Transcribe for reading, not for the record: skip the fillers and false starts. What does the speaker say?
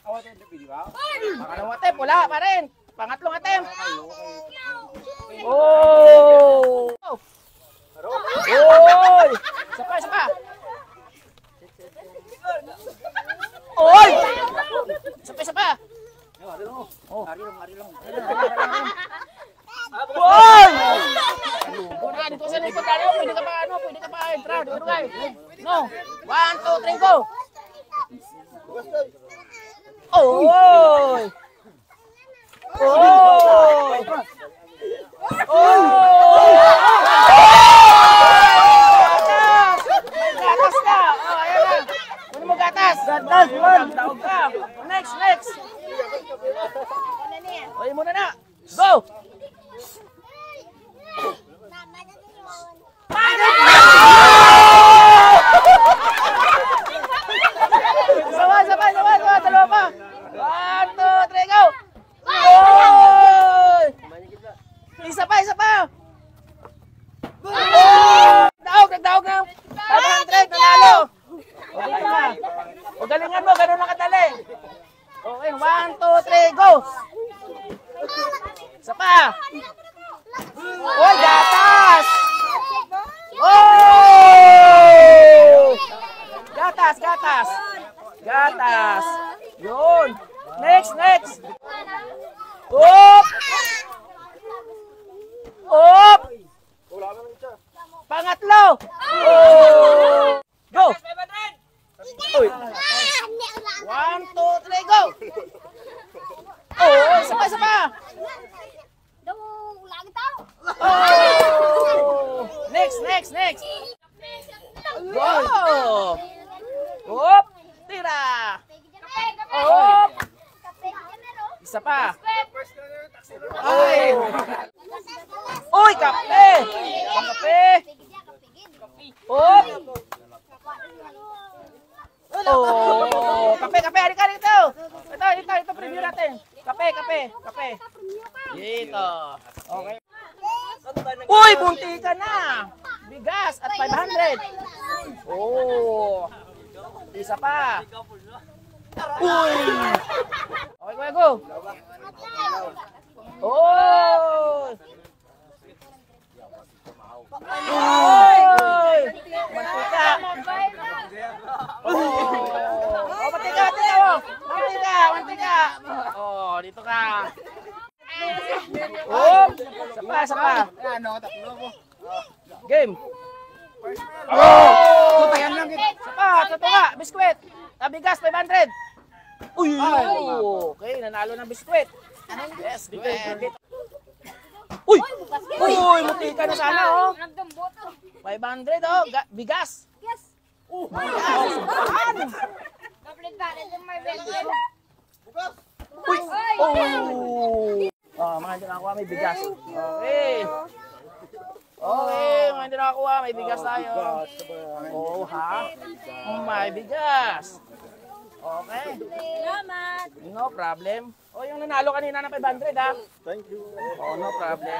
Pangalawang attempt, wala pa rin. Pangatlong attempt. Oh! Oy! Isa pa, isa pa. Oy! Isa pa, isa pa. Oh. Oy! Bukan dito sa likod tayo. Pwede ka pa ano, pwede ka pa entra, dito kay. No. 1 2 3 go. Oy! Oy! Oy! Gatas ka. Oh, ayan na. Kunin mo gatas. Gatas, man. Taog ka. Next, next. Oy, muna na. Go! Sabay, dalawa pa. 1 2 3 go! Oy! Isa pa. Nagdaog na. 500, nanalo. Okay na. O galingan mo, ganun lang kadali. Okay, 1 2 3 go! Isa pa. Oy, gatas! Oh! Gatas. Yun. Next. Op! Pangatlo. Oh! Go! Oy. 1 2 3 go! Oh, isa pa. Oh! Next. Go! Op! Tira! Op! Isa pa. Ay! Uy, kape! Op! Oh, kape, halika dito. Ito preview natin. Kape. Dito. Okay. Uy, bunti ka na. Bigas at 500. Oh. Isa pa. Uy. Okay, go. Oh. Uy. Mantika. Oh, mantika. Oh, dito ka. Oh, sapa. Game. Oh, tayan lang gid. Sapa, tutunga, biskwit. Bigas 500. Uy, okay, nanalo ng biskwit. Yes, dito. Uy, mutika na sana oh. 500 oh, bigas. Yes. Bigas. Uy! Oh, mga hindi nakakuha, may bigas. Okay. Mga hindi nakakuha, may bigas tayo. Oh, ha? May bigas. Okay. Salamat. No problem. Oh, yung nanalo kanina ng 500, ha? Thank you. Oh, no problem.